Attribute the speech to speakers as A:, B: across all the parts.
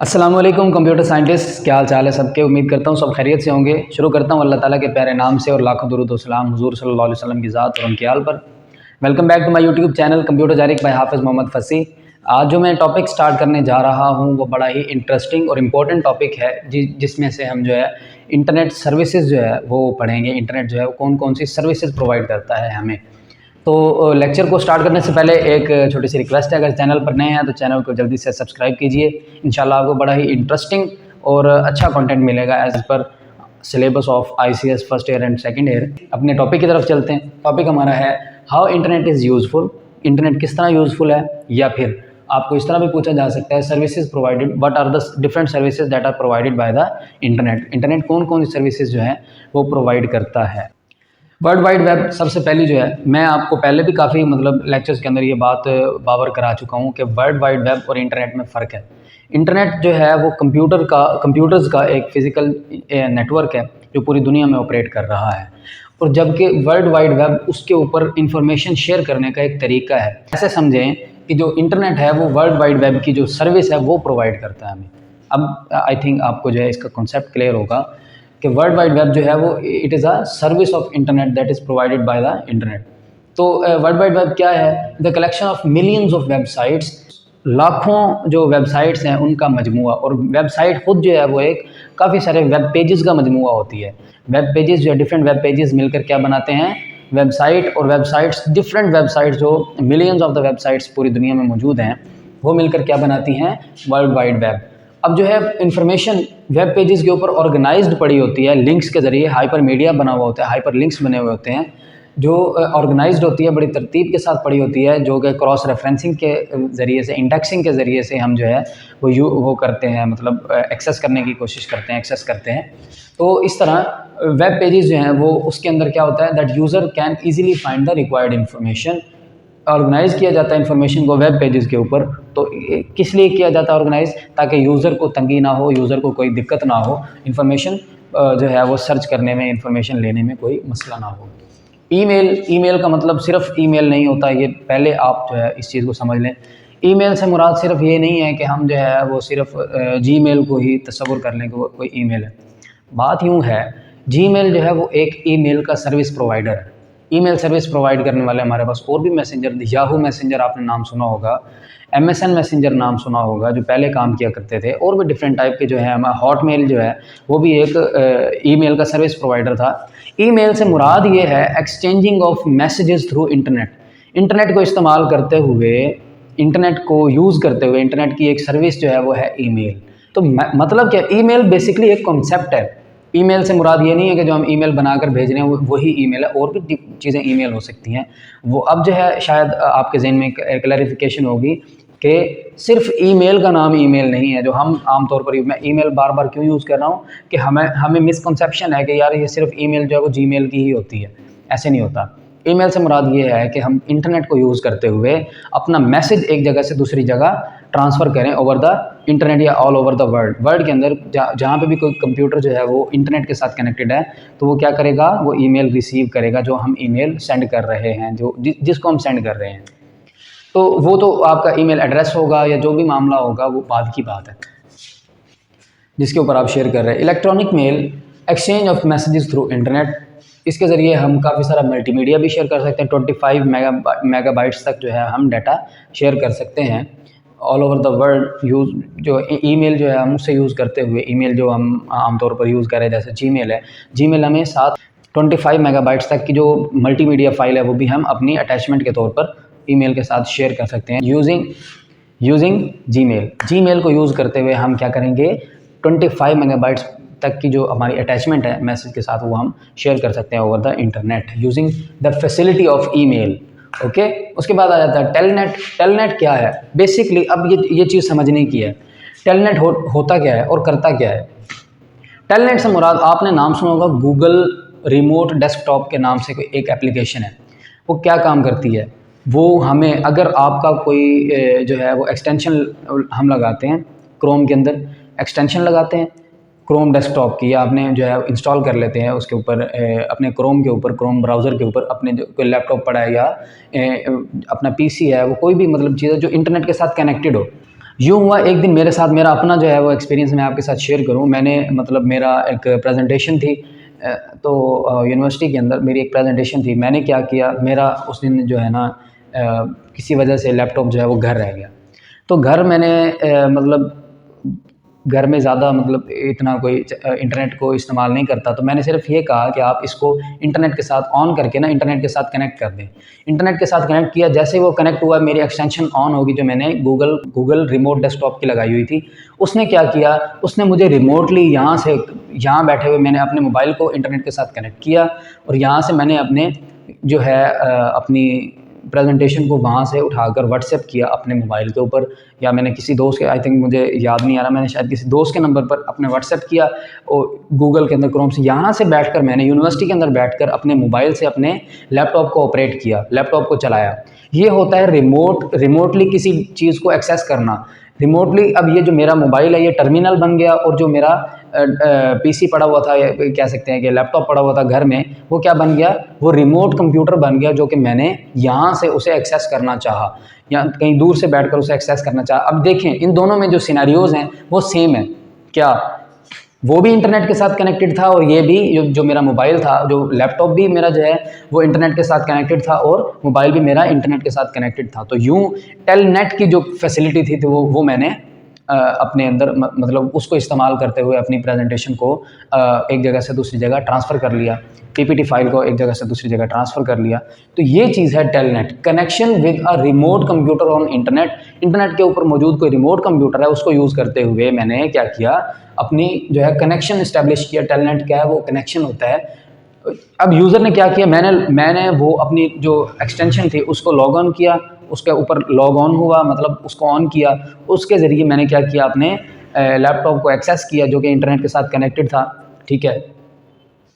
A: अस्सलाम वालेकुम computer scientist, क्या हाल चाल है सबके। उम्मीद करता हूँ सब खैरियत से होंगे। शुरू करता हूँ अल्लाह ताला के प्यारे नाम से और लाखों दुरूद व सलाम हुजूर सल्लल्लाहु अलैहि वसल्लम की ज़ात और उनके आल पर। Welcome back to my YouTube channel computer जारिक बाय हाफिज़ मोहम्मद फसी। आज जो मैं टॉपिक स्टार्ट करने जा रहा हूँ वो बड़ा ही इंटरेस्टिंग और इम्पोर्टेंट टॉपिक है जिसमें से हम जो है इंटरनेट सर्विसेज जो है वो पढ़ेंगे। इंटरनेट जो है वो कौन कौन सी सर्विसेज प्रोवाइड करता है हमें। तो लेक्चर को स्टार्ट करने से पहले एक छोटी सी रिक्वेस्ट है, अगर चैनल पर नए हैं तो चैनल को जल्दी से सब्सक्राइब कीजिए। इंशाल्लाह आपको बड़ा ही इंटरेस्टिंग और अच्छा कंटेंट मिलेगा as per syllabus of ICS first year and second year. अपने टॉपिक की तरफ चलते हैं। टॉपिक हमारा है how internet is useful. Internet किस तरह यूज़फुल है, या फिर आपको इस तरह भी पूछा जा सकता है services provided, what are the different services that are provided by the internet. Internet कौन कौन सी सर्विसेज जो है वो प्रोवाइड करता है। वर्ल्ड वाइड वेब सबसे पहली जो है, मैं आपको पहले भी काफ़ी लेक्चर्स के अंदर ये बात बावर करा चुका हूँ कि वर्ल्ड वाइड वेब और इंटरनेट में फ़र्क है। इंटरनेट जो है वो कंप्यूटर्स का एक फ़िज़िकल नेटवर्क है जो पूरी दुनिया में ऑपरेट कर रहा है, और जबकि वर्ल्ड वाइड वेब उसके ऊपर इंफॉर्मेशन शेयर करने का एक तरीका है। ऐसे समझें कि जो इंटरनेट है वो वर्ल्ड वाइड वेब की जो सर्विस है वो प्रोवाइड करता है हमें। अब आई थिंक आपको जो है इसका कॉन्सेप्ट क्लियर होगा कि वर्ल्ड वाइड वेब जो है वो it is a service of internet that is provided by the internet. तो वर्ल्ड वाइड वेब क्या है? The collection of millions of websites, लाखों जो वेबसाइट्स हैं उनका मजमूआ। और वेबसाइट खुद जो है वो एक काफ़ी सारे वेब पेजेस का मजमूआ होती है। वेब पेजेस जो है डिफरेंट वेब पेजेस मिलकर क्या बनाते हैं? वेबसाइट। और वेबसाइट्स डिफरेंट वेबसाइट्स जो मिलियंस ऑफ द वेबसाइट्स पूरी दुनिया में मौजूद हैं वो मिलकर क्या बनाती हैं? World wide web. अब जो है इंफॉर्मेशन वेब पेजेस के ऊपर ऑर्गेनाइज्ड पड़ी होती है लिंक्स के ज़रिए। हाइपर मीडिया बना हुआ होता है, हाइपर लिंक्स बने हुए होते हैं जो ऑर्गेनाइज्ड होती है, बड़ी तरतीब के साथ पड़ी होती है, जो कि क्रॉस रेफरेंसिंग के ज़रिए से, इंडेक्सिंग के ज़रिए से हम जो है वो करते हैं, एक्सेस करने की कोशिश करते हैं, एक्सेस करते हैं। तो इस तरह वेब पेजेस जो हैं वो उसके अंदर क्या होता है that user can easily find the required information. Organise किया जाता है इन्फॉर्मेशन को वेब पेजेस के ऊपर। तो किस लिए किया जाता है ऑर्गेनाइज़? ताकि यूज़र को तंगी ना हो, यूज़र को कोई दिक्कत ना हो, इन्फॉर्मेशन जो है वो सर्च करने में, इन्फॉर्मेशन लेने में कोई मसला ना हो। ईमेल का मतलब सिर्फ ईमेल नहीं होता, ये पहले आप जो है इस चीज़ को समझ लें। ईमेल से मुराद सिर्फ ये नहीं है कि हम जो है वो सिर्फ जीमेल को ही तस्वुर कर लें कि वो कोई ईमेल है। बात यूँ है, जीमेल जो है वो एक ईमेल का सर्विस प्रोवाइडर है। ईमेल सर्विस प्रोवाइड करने वाले हमारे पास और भी मैसेंजर, याहू मैसेंजर आपने नाम सुना होगा, एमएसएन मैसेंजर नाम सुना होगा, जो पहले काम किया करते थे। और भी डिफरेंट टाइप के जो है, हमारा हॉटमेल जो है वो भी एक ईमेल का सर्विस प्रोवाइडर था। ईमेल से मुराद ये है exchanging of messages through internet. Internet को इस्तेमाल करते हुए, इंटरनेट को यूज़ करते हुए, इंटरनेट की एक सर्विस जो है वो है ईमेल। तो मतलब क्या, ईमेल बेसिकली एक कॉन्सेप्ट है। ईमेल से मुराद ये नहीं है कि जो हम ईमेल बनाकर भेज रहे हैं वही ईमेल है, और भी चीज़ें ईमेल हो सकती हैं। वो अब जो है शायद आपके ज़हन में क्लैरिफिकेशन होगी कि सिर्फ ईमेल का नाम ईमेल नहीं है, जो हम आमतौर पर, मैं ईमेल बार बार क्यों यूज़ कर रहा हूँ कि हमें मिसकंसेप्शन है कि यार ये सिर्फ ईमेल जो है वो जीमेल की ही होती है। ऐसे नहीं होता। ईमेल से मुराद ये है कि हम इंटरनेट को यूज़ करते हुए अपना मैसेज एक जगह से दूसरी जगह ट्रांसफ़र करें ओवर द इंटरनेट या ऑल ओवर द वर्ल्ड के अंदर। जहाँ पे भी कोई कंप्यूटर जो है वो इंटरनेट के साथ कनेक्टेड है तो वो क्या करेगा? वो ईमेल रिसीव करेगा जो हम ईमेल सेंड कर रहे हैं, जिसको हम सेंड कर रहे हैं। तो वो तो आपका ईमेल एड्रेस होगा या जो भी मामला होगा वो बाद की बात है जिसके ऊपर आप शेयर कर रहे हैं। Electronic mail, exchange of messages through internet. इसके ज़रिए हम काफ़ी सारा मल्टीमीडिया भी शेयर कर सकते हैं। 25 मेगाबाइट्स तक जो है हम डाटा शेयर कर सकते हैं ऑल ओवर द वर्ल्ड। जो ईमेल जो है हम उससे यूज़ करते हुए, ईमेल जो हम आमतौर पर यूज़ करें जैसे जीमेल है, जीमेल हमें साथ 25 मेगाबाइट्स तक की जो मल्टीमीडिया फ़ाइल है वो भी हम अपनी अटैचमेंट के तौर पर ईमेल के साथ शेयर कर सकते हैं यूजिंग जीमेल। जीमेल को यूज़ करते हुए हम क्या करेंगे? 25 मेगाबाइट्स तक की जो हमारी अटैचमेंट है मैसेज के साथ वो हम शेयर कर सकते हैं over the internet using the facility of email. Okay. उसके बाद आ जाता है टेलनेट। टेलनेट क्या है? बेसिकली अब ये चीज़ समझने की है। टेलनेट होता क्या है और करता क्या है? टेलनेट से मुराद, आपने नाम सुना होगा गूगल रिमोट डेस्कटॉप के नाम से कोई एक एप्लीकेशन है। वो क्या काम करती है? वो हमें, अगर आपका कोई जो है वो एक्सटेंशन हम लगाते हैं क्रोम के अंदर, एक्सटेंशन लगाते हैं क्रोम डेस्कटॉप की, या आपने जो है इंस्टॉल कर लेते हैं उसके ऊपर, अपने क्रोम के ऊपर, क्रोम ब्राउज़र के ऊपर, अपने जो कोई लैपटॉप पड़ा है या अपना पीसी है, वो कोई भी चीज़ जो इंटरनेट के साथ कनेक्टेड हो, यूँ हुआ एक दिन मेरे साथ, मेरा अपना जो है वो एक्सपीरियंस मैं आपके साथ शेयर करूँ। मैंने मतलब मेरा एक प्रेजेंटेशन थी, तो यूनिवर्सिटी के अंदर मेरी एक प्रेजेंटेशन थी। मैंने क्या किया, मेरा उस दिन जो है ना किसी वजह से लैपटॉप जो है वो घर रह गया। तो घर मैंने मतलब घर में ज़्यादा मतलब इतना कोई इंटरनेट को इस्तेमाल नहीं करता, तो मैंने सिर्फ ये कहा कि आप इसको इंटरनेट के साथ ऑन करके ना इंटरनेट के साथ कनेक्ट कर दें। इंटरनेट के साथ कनेक्ट किया, जैसे ही वो कनेक्ट हुआ मेरी एक्सटेंशन ऑन होगी जो मैंने गूगल रिमोट डेस्कटॉप की लगाई हुई थी। उसने क्या किया, उसने मुझे रिमोटली यहाँ बैठे हुए मैंने अपने मोबाइल को इंटरनेट के साथ कनेक्ट किया और यहाँ से मैंने अपने जो है अपनी प्रेजेंटेशन को वहाँ से उठाकर व्हाट्सएप किया अपने मोबाइल के ऊपर, या मैंने किसी दोस्त के, आई थिंक मुझे याद नहीं आ रहा, मैंने शायद किसी दोस्त के नंबर पर अपने व्हाट्सएप किया और गूगल के अंदर क्रोम से यहाँ से बैठकर मैंने यूनिवर्सिटी के अंदर बैठकर अपने मोबाइल से अपने लैपटॉप को ऑपरेट किया, लैपटॉप को चलाया। ये होता है रिमोटली किसी चीज़ को एक्सेस करना। रिमोटली अब ये जो मेरा मोबाइल है ये टर्मिनल बन गया, और जो मेरा पीसी पड़ा हुआ था, या कह सकते हैं कि लैपटॉप पड़ा हुआ था घर में, वो क्या बन गया, वो रिमोट कंप्यूटर बन गया, जो कि मैंने यहाँ से उसे एक्सेस करना चाहा या कहीं दूर से बैठकर उसे एक्सेस करना चाहा। अब देखें इन दोनों में जो सिनेरियोज़ हैं वो सेम है। क्या वो भी इंटरनेट के साथ कनेक्टेड था, और ये भी जो मेरा मोबाइल था, जो लैपटॉप भी मेरा जो है वो इंटरनेट के साथ कनेक्टेड था, और मोबाइल भी मेरा इंटरनेट के साथ कनेक्टेड था। तो यूँ टेलनेट की जो फैसिलिटी थी तो वो मैंने अपने अंदर मतलब उसको इस्तेमाल करते हुए अपनी प्रेजेंटेशन को एक जगह से दूसरी जगह ट्रांसफ़र कर लिया, पीपीटी फाइल को एक जगह से दूसरी जगह ट्रांसफ़र कर लिया। तो ये चीज़ है telnet, connection with a remote computer on internet. Internet के ऊपर मौजूद कोई रिमोट कंप्यूटर है उसको यूज़ करते हुए मैंने क्या किया, अपनी जो है कनेक्शन इस्टेब्लिश किया। टेलनेट क्या है, वो कनेक्शन होता है। अब यूज़र ने क्या किया, मैंने वो अपनी जो एक्सटेंशन थी उसको लॉग ऑन किया, उसके ऊपर लॉग ऑन हुआ, मतलब उसको ऑन किया। उसके ज़रिए मैंने क्या किया, अपने लैपटॉप को एक्सेस किया जो कि इंटरनेट के साथ कनेक्टेड था। ठीक है,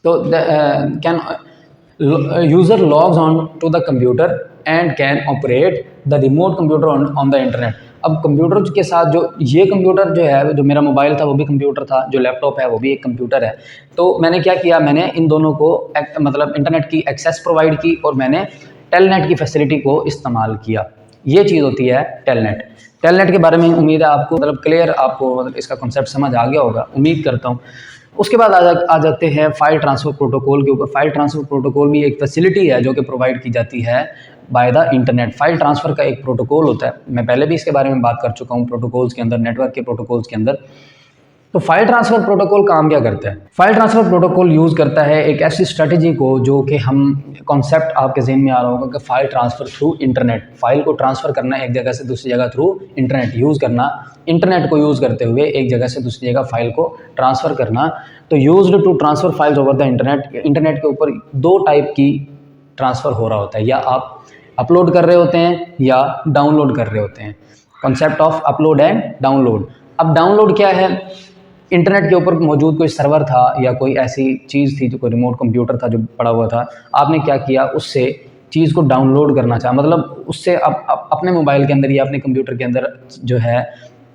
A: तो can user logs on to the computer and can operate the remote computer on the internet. अब कंप्यूटर के साथ जो ये कंप्यूटर जो है, जो मेरा मोबाइल था वो भी कंप्यूटर था, जो लैपटॉप है वो भी एक कंप्यूटर है। तो मैंने क्या किया, मैंने इन दोनों को मतलब इंटरनेट की एक्सेस प्रोवाइड की, और मैंने टेलनेट की फैसिलिटी को इस्तेमाल किया। ये चीज़ होती है टेलनेट। टेलनेट के बारे में उम्मीद है आपको मतलब क्लियर, आपको मतलब इसका कॉन्सेप्ट समझ आ गया होगा, उम्मीद करता हूँ। उसके बाद आ जाते हैं फाइल ट्रांसफ़र प्रोटोकॉल के ऊपर। फाइल ट्रांसफ़र प्रोटोकॉल भी एक फैसिलिटी है जो कि प्रोवाइड की जाती है bye the internet. File transfer का एक प्रोटोकॉल होता है, मैं पहले भी इसके बारे में बात कर चुका हूँ प्रोटोकॉल्स के अंदर, नेटवर्क के प्रोटोकॉल्स के अंदर। तो फाइल ट्रांसफ़र प्रोटोकॉल काम क्या करता है? फाइल ट्रांसफ़र प्रोटोकॉल यूज़ करता है एक ऐसी स्ट्रेटजी को जो कि हम कॉन्सेप्ट आपके ज़हन में आ रहा होगा कि file transfer through internet, file को ट्रांसफ़र करना एक जगह से दूसरी जगह थ्रू इंटरनेट, यूज़ करना इंटरनेट को यूज़ करते हुए एक जगह से दूसरी जगह फ़ाइल को ट्रांसफ़र करना। तो used to transfer files over the internet. Internet के ऊपर दो टाइप की ट्रांसफ़र हो रहा होता है, या आप अपलोड कर रहे होते हैं या डाउनलोड कर रहे होते हैं। Concept of upload and download. अब डाउनलोड क्या है, इंटरनेट के ऊपर मौजूद कोई सर्वर था या कोई ऐसी चीज़ थी, जो कोई रिमोट कंप्यूटर था जो पड़ा हुआ था, आपने क्या किया, उससे चीज़ को डाउनलोड करना चाहा, मतलब उससे अपने मोबाइल के अंदर या अपने कंप्यूटर के अंदर जो है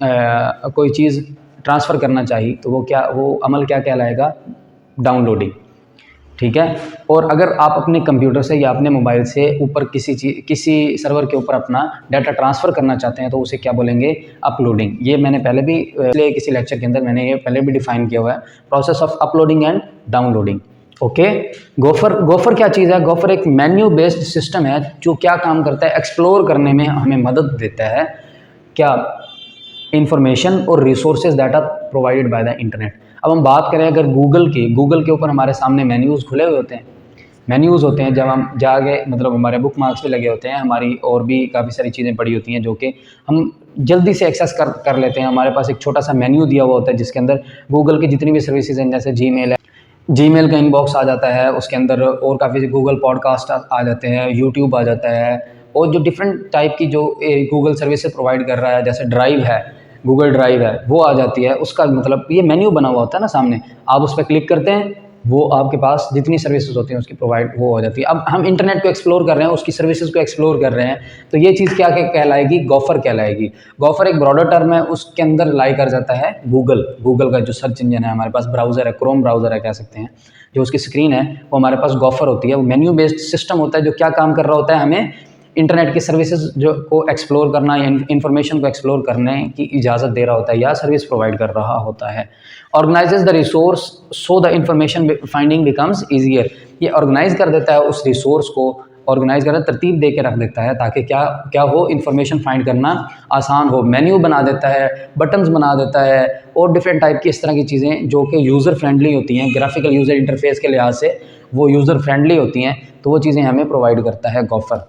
A: कोई चीज़ ट्रांसफ़र करना चाहिए, तो वो अमल क्या कहलाएगा, डाउनलोडिंग। ठीक है, और अगर आप अपने कंप्यूटर से या अपने मोबाइल से ऊपर किसी सर्वर के ऊपर अपना डाटा ट्रांसफ़र करना चाहते हैं तो उसे क्या बोलेंगे, अपलोडिंग। ये मैंने पहले भी किसी लेक्चर के अंदर मैंने ये पहले भी डिफ़ाइन किया हुआ है, process of uploading and downloading. Okay, Gopher क्या चीज़ है, गोफर एक मेन्यू बेस्ड सिस्टम है जो क्या काम करता है, एक्सप्लोर करने में हमें मदद देता है, क्या, इंफॉर्मेशन और resources data provided by the internet. अब हम बात करें अगर गूगल के ऊपर हमारे सामने मेन्यूज़ खुले हुए होते हैं, मेन्यूज़ होते हैं, जब हम जाके मतलब हमारे बुक मार्क्स भी लगे होते हैं, हमारी और भी काफ़ी सारी चीज़ें पड़ी होती हैं जो कि हम जल्दी से एक्सेस कर लेते हैं। हमारे पास एक छोटा सा मेन्यू दिया हुआ होता है जिसके अंदर गूगल की जितनी भी सर्विसेज हैं, जैसे जीमेल है, जीमेल का इनबॉक्स आ जाता है, उसके अंदर और काफ़ी गूगल पॉडकास्ट आ जाते हैं, यूट्यूब आ जाता है, और जो डिफरेंट टाइप की जो गूगल सर्विसेज प्रोवाइड कर रहा है, जैसे ड्राइव है, गूगल ड्राइव है, वो आ जाती है। उसका मतलब ये मेन्यू बना हुआ होता है ना सामने, आप उस पर क्लिक करते हैं, वो आपके पास जितनी सर्विसेज होती हैं उसकी प्रोवाइड वो हो जाती है। अब हम इंटरनेट को एक्सप्लोर कर रहे हैं, उसकी सर्विसेज को एक्सप्लोर कर रहे हैं, तो ये चीज़ क्या कहलाएगी, गोफर कहलाएगी। गोफर एक ब्रॉडर टर्म है, उसके अंदर लाई कर जाता है गूगल का जो सर्च इंजन है, हमारे पास ब्राउज़र है, क्रोम ब्राउज़र है कह सकते हैं, जो उसकी स्क्रीन है वो हमारे पास गोफर होती है। वो मेन्यू बेस्ड सिस्टम होता है जो क्या काम कर रहा होता है, हमें इंटरनेट की सर्विसेज जो को एक्सप्लोर करना या इन्फॉर्मेशन को एक्सप्लोर करने की इजाज़त दे रहा होता है या सर्विस प्रोवाइड कर रहा होता है। Organises the resource so the information finding becomes easier, ये ऑर्गेनाइज कर देता है उस रिसोर्स को, ऑर्गेनाइज करना तरतीब दे के रख देता है ताकि क्या क्या हो, इन्फॉर्मेशन फाइंड करना आसान हो। मेन्यू बना देता है, बटन्स बना देता है और डिफरेंट टाइप की इस तरह की चीज़ें जो कि यूज़र फ्रेंडली होती हैं, ग्राफिकल यूज़र इंटरफेस के लिहाज से वो यूज़र फ्रेंडली होती हैं, तो वो चीज़ें हमें प्रोवाइड करता है गोफर।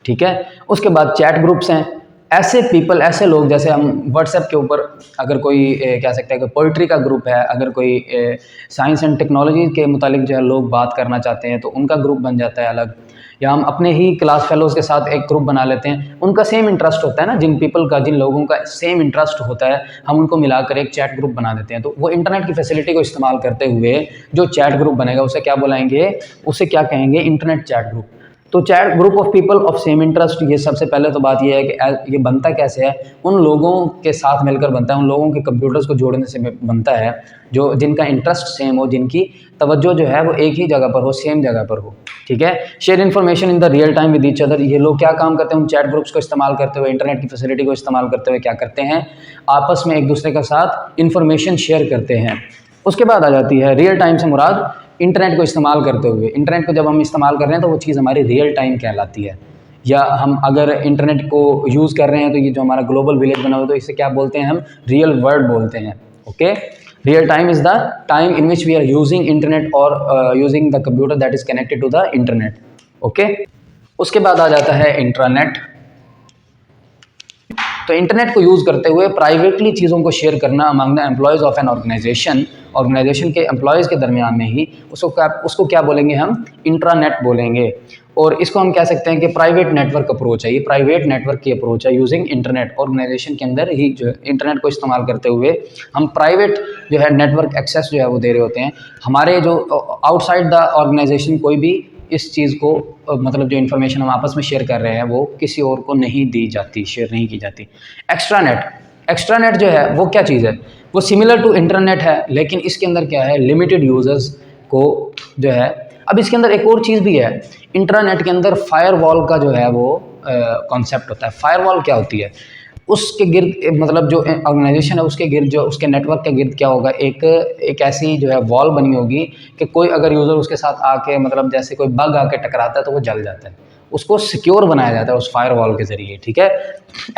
A: ठीक है, उसके बाद चैट ग्रुप्स हैं। ऐसे पीपल, ऐसे लोग, जैसे हम व्हाट्सएप के ऊपर अगर कोई कह सकते हैं कि पोइट्री का ग्रुप है, अगर कोई साइंस एंड टेक्नोलॉजी के मुतालिक जो है लोग बात करना चाहते हैं तो उनका ग्रुप बन जाता है अलग, या हम अपने ही क्लास फेलोज़ के साथ एक ग्रुप बना लेते हैं, उनका सेम इंटरेस्ट होता है ना, जिन पीपल का, जिन लोगों का सेम इंटरेस्ट होता है, हम उनको मिलाकर एक चैट ग्रुप बना देते हैं। तो वो इंटरनेट की फैसिलिटी को इस्तेमाल करते हुए जो चैट ग्रुप बनेगा उसे क्या बुलाएंगे, उसे क्या कहेंगे, इंटरनेट चैट ग्रुप। तो chat group of people of same interest, ये सबसे पहले तो बात ये है कि ये बनता कैसे है, उन लोगों के साथ मिलकर बनता है, उन लोगों के कंप्यूटर्स को जोड़ने से बनता है जो जिनका इंटरेस्ट सेम हो, जिनकी तवज्जो जो है वो एक ही जगह पर हो, सेम जगह पर हो। ठीक है, share information in the real time with each other, ये लोग क्या काम करते हैं, उन चैट ग्रुप्स को इस्तेमाल करते हुए, इंटरनेट की फैसिलिटी को इस्तेमाल करते हुए क्या करते हैं, आपस में एक दूसरे के साथ इन्फॉर्मेशन शेयर करते हैं। उसके बाद आ जाती है रियल टाइम से मुराद इंटरनेट को इस्तेमाल करते हुए। इंटरनेट को जब हम इस्तेमाल कर रहे हैं तो वो चीज़ हमारी रियल टाइम कहलाती है। या हम अगर इंटरनेट को यूज़ कर रहे हैं तो ये जो हमारा ग्लोबल विलेज बना हुआ है तो इसे क्या बोलते हैं, हम रियल वर्ल्ड बोलते हैं। Okay, real time is the time in which we are using internet और using the computer that is connected to the internet. Okay, उसके बाद आ जाता है इंट्रानेट। तो इंटरनेट को यूज़ करते हुए प्राइवेटली चीज़ों को शेयर करना among the employees of an organisation, organisation के एम्प्लॉयज़ के दरमियान में ही, उसको क्या बोलेंगे, हम इंट्रानेट बोलेंगे। और इसको हम कह सकते हैं कि प्राइवेट नेटवर्क अप्रोच है, ये प्राइवेट नेटवर्क की अप्रोच है यूजिंग इंटरनेट। ऑर्गेनाइजेशन के अंदर ही जो है इंटरनेट को इस्तेमाल करते हुए हम प्राइवेट जो है नेटवर्क एक्सेस जो है वो दे रहे होते हैं। हमारे जो आउटसाइड द ऑर्गेनाइजेशन कोई भी इस चीज़ को मतलब जो इन्फॉर्मेशन हम आपस में शेयर कर रहे हैं वो किसी और को नहीं दी जाती, शेयर नहीं की जाती। एक्स्ट्रानेट, एक्स्ट्रानेट जो है वो क्या चीज़ है, वो सिमिलर टू इंटरनेट है, लेकिन इसके अंदर क्या है, लिमिटेड यूजर्स को जो है। अब इसके अंदर एक और चीज़ भी है, इंटरनेट के अंदर फायरवॉल का जो है वो कॉन्सेप्ट होता है। फायरवॉल क्या होती है, उसके गिर्द मतलब जो ऑर्गेनाइजेशन है उसके गिर्द, जो उसके नेटवर्क के गिर्द क्या होगा, एक ऐसी जो है वॉल बनी होगी कि कोई अगर यूज़र उसके साथ आके मतलब जैसे कोई बग आके टकराता है तो वो जल जाता है, उसको सिक्योर बनाया जाता है उस फायरवॉल के ज़रिए। ठीक है,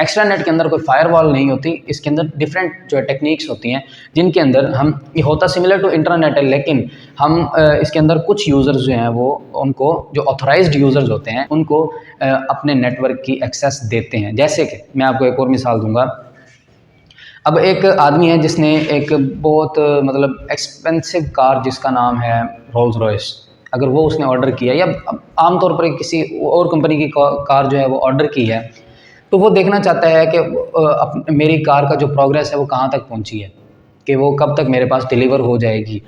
A: एक्स्ट्रानेट के अंदर कोई फायरवॉल नहीं होती, इसके अंदर डिफरेंट जो है टेक्निक्स होती हैं जिनके अंदर हम, ये होता सिमिलर टू इंटरनेट है, लेकिन हम इसके अंदर कुछ यूज़र्स जो हैं वो उनको, जो ऑथराइज्ड यूज़र्स होते हैं उनको अपने नेटवर्क की एक्सेस देते हैं। जैसे कि मैं आपको एक और मिसाल दूंगा। अब एक आदमी है जिसने एक बहुत मतलब एक्सपेंसिव कार जिसका नाम है रोल्स रॉयस, अगर वो उसने ऑर्डर किया या आमतौर पर किसी और कंपनी की कार जो है वो ऑर्डर की है, तो वो देखना चाहता है कि मेरी कार का जो प्रोग्रेस है वो कहाँ तक पहुँची है, कि वो कब तक मेरे पास डिलीवर हो जाएगी।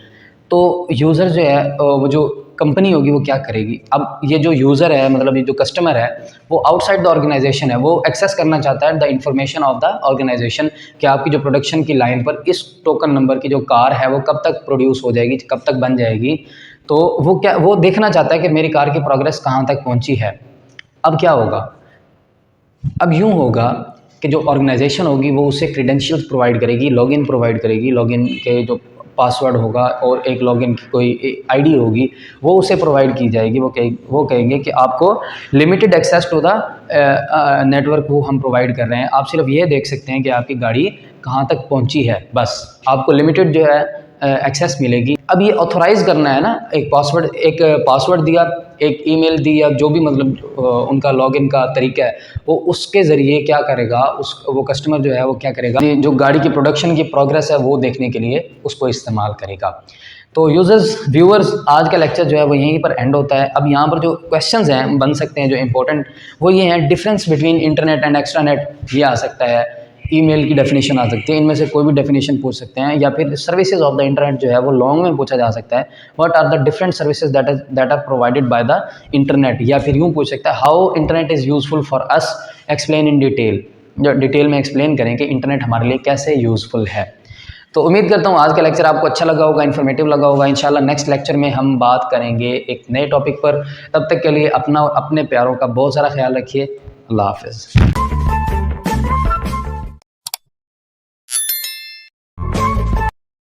A: तो यूज़र जो है वो जो कंपनी होगी वो क्या करेगी, अब ये जो यूज़र है मतलब ये जो कस्टमर है वो आउटसाइड द ऑर्गेनाइजेशन है, वो एक्सेस करना चाहता है the information of the organisation कि आपकी जो प्रोडक्शन की लाइन पर इस टोकन नंबर की जो कार है वो कब तक प्रोड्यूस हो जाएगी, कब तक बन जाएगी। तो वो देखना चाहता है कि मेरी कार की प्रोग्रेस कहाँ तक पहुँची है। अब क्या होगा, अब यूँ होगा कि जो ऑर्गेनाइजेशन होगी वो उसे क्रेडेंशियल्स प्रोवाइड करेगी, लॉगिन प्रोवाइड करेगी, लॉगिन के जो पासवर्ड होगा और एक लॉगिन की कोई आईडी होगी वो उसे प्रोवाइड की जाएगी। वो कहेंगे कि आपको limited access to the network वो हम प्रोवाइड कर रहे हैं, आप सिर्फ ये देख सकते हैं कि आपकी गाड़ी कहाँ तक पहुँची है, बस आपको लिमिटेड जो है एक्सेस मिलेगी। अब ये ऑथोराइज़ करना है ना, एक पासवर्ड दिया, एक ईमेल दी, या जो भी मतलब उनका लॉगिन का तरीका है वो उसके ज़रिए क्या करेगा, वो कस्टमर जो है वो क्या करेगा, जो गाड़ी की प्रोडक्शन की प्रोग्रेस है वो देखने के लिए उसको इस्तेमाल करेगा। तो यूज़र्स, व्यूअर्स, आज का लेक्चर जो है वो यहीं पर एंड होता है। अब यहाँ पर जो क्वेश्चंस हैं बन सकते हैं जो इंपॉर्टेंट, वो ये हैं, difference between internet and extranet, ये आ सकता है, ईमेल की डेफिनेशन आ सकती है, इनमें से कोई भी डेफिनेशन पूछ सकते हैं, या फिर सर्विसेज ऑफ द इंटरनेट जो है वो लॉन्ग में पूछा जा सकता है, what are the different services that are provided by the internet, या फिर यूँ पूछ सकता है, how internet is useful for us, explain in detail, जो डिटेल में एक्सप्लेन करें कि इंटरनेट हमारे लिए कैसे यूज़फुल है। तो उम्मीद करता हूँ आज का लेक्चर आपको अच्छा लगा होगा, इन्फॉर्मेटिव लगा होगा। इंशाल्लाह नेक्स्ट लेक्चर में हम बात करेंगे एक नए टॉपिक पर। तब तक के लिए अपने प्यारों का बहुत सारा ख्याल रखिए। अल्लाह हाफ़िज़।